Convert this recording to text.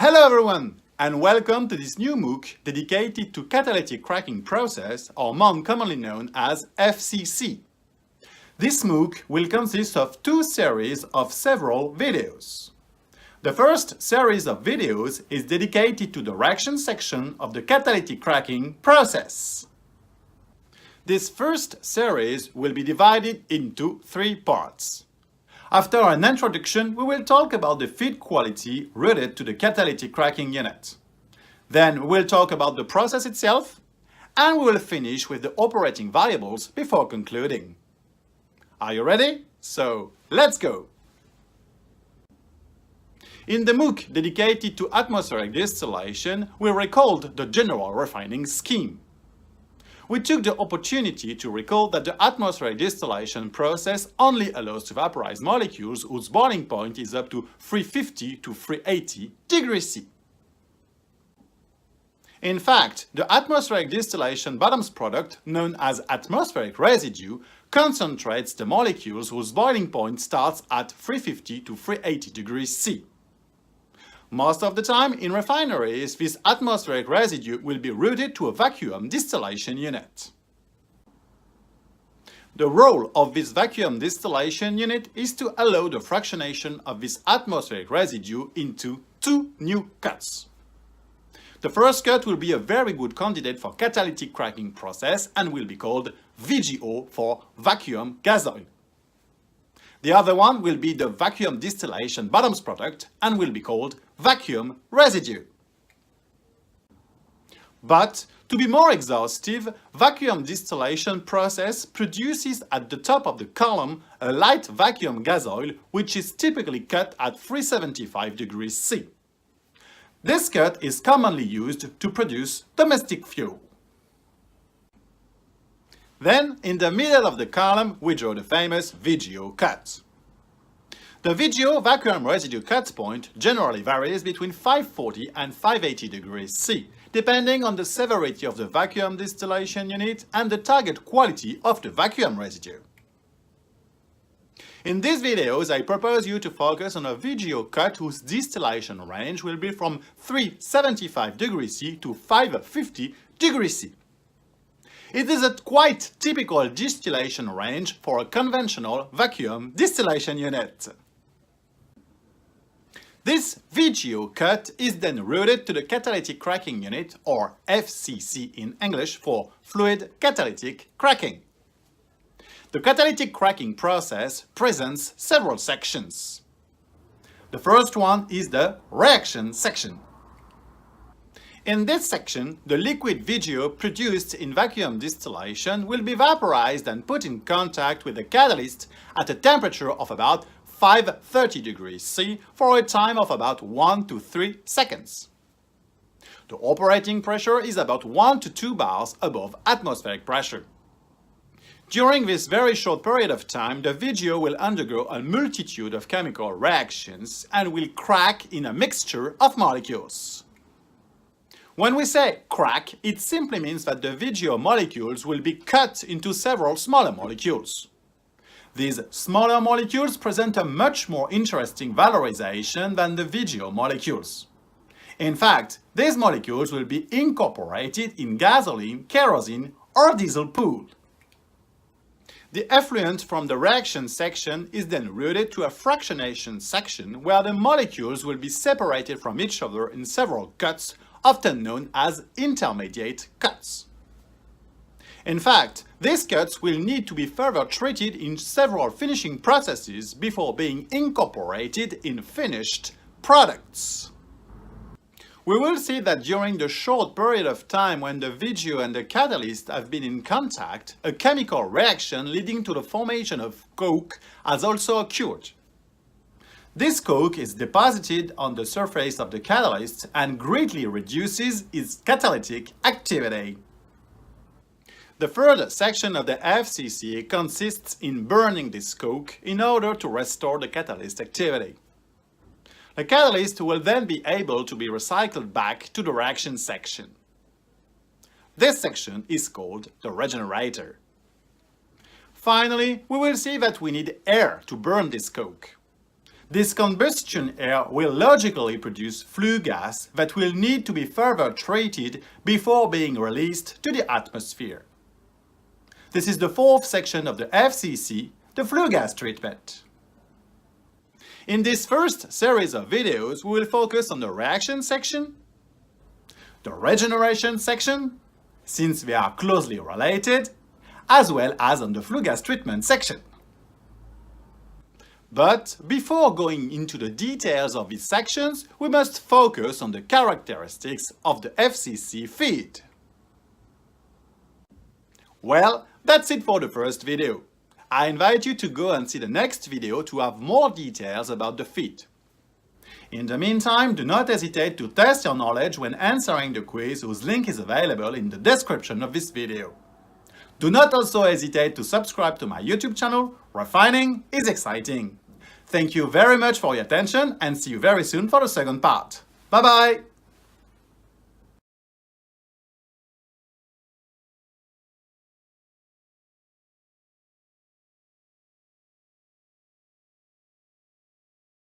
Hello everyone, and welcome to this new MOOC dedicated to catalytic cracking process, or more commonly known as FCC. This MOOC will consist of two series of several videos. The first series of videos is dedicated to the reaction section of the catalytic cracking process. This first series will be divided into three parts. After an introduction, we will talk about the feed quality related to the catalytic cracking unit. Then we will talk about the process itself, and we will finish with the operating variables before concluding. Are you ready? So, let's go! In the MOOC dedicated to atmospheric distillation, we recalled the general refining scheme. We took the opportunity to recall that the atmospheric distillation process only allows to vaporize molecules whose boiling point is up to 350 to 380 degrees C. In fact, the atmospheric distillation bottoms product, known as atmospheric residue, concentrates the molecules whose boiling point starts at 350 to 380 degrees C. Most of the time, in refineries, this atmospheric residue will be routed to a vacuum distillation unit. The role of this vacuum distillation unit is to allow the fractionation of this atmospheric residue into two new cuts. The first cut will be a very good candidate for catalytic cracking process and will be called VGO for vacuum gas oil. The other one will be the vacuum distillation bottoms product and will be called vacuum residue. But, to be more exhaustive, vacuum distillation process produces at the top of the column a light vacuum gas oil which is typically cut at 375 degrees C. This cut is commonly used to produce domestic fuel. Then, in the middle of the column, we draw the famous VGO cut. The VGO vacuum residue cut point generally varies between 540 and 580 degrees C, depending on the severity of the vacuum distillation unit and the target quality of the vacuum residue. In these videos, I propose you to focus on a VGO cut whose distillation range will be from 375 degrees C to 550 degrees C. It is a quite typical distillation range for a conventional vacuum distillation unit. This VGO cut is then routed to the catalytic cracking unit, or FCC in English, for fluid catalytic cracking. The catalytic cracking process presents several sections. The first one is the reaction section. In this section, the liquid VGO produced in vacuum distillation will be vaporized and put in contact with the catalyst at a temperature of about 530 degrees C for a time of about 1 to 3 seconds. The operating pressure is about 1 to 2 bars above atmospheric pressure. During this very short period of time, the VGO will undergo a multitude of chemical reactions and will crack in a mixture of molecules. When we say crack, it simply means that the VGO molecules will be cut into several smaller molecules. These smaller molecules present a much more interesting valorization than the VGO molecules. In fact, these molecules will be incorporated in gasoline, kerosene, or diesel pool. The effluent from the reaction section is then routed to a fractionation section where the molecules will be separated from each other in several cuts, often known as intermediate cuts. In fact, these cuts will need to be further treated in several finishing processes before being incorporated in finished products. We will see that during the short period of time when the VGO and the catalyst have been in contact, a chemical reaction leading to the formation of coke has also occurred. This coke is deposited on the surface of the catalyst and greatly reduces its catalytic activity. The third section of the FCC consists in burning this coke in order to restore the catalyst activity. The catalyst will then be able to be recycled back to the reaction section. This section is called the Regenerator. Finally, we will see that we need air to burn this coke. This combustion air will logically produce flue gas that will need to be further treated before being released to the atmosphere. This is the fourth section of the FCC, the flue gas treatment. In this first series of videos, we will focus on the reaction section, the regeneration section, since they are closely related, as well as on the flue gas treatment section. But before going into the details of these sections, we must focus on the characteristics of the FCC feed. Well, that's it for the first video. I invite you to go and see the next video to have more details about the feed. In the meantime, do not hesitate to test your knowledge when answering the quiz, whose link is available in the description of this video. Do not also hesitate to subscribe to my YouTube channel. Refining is exciting. Thank you very much for your attention and see you very soon for the second part. Bye bye!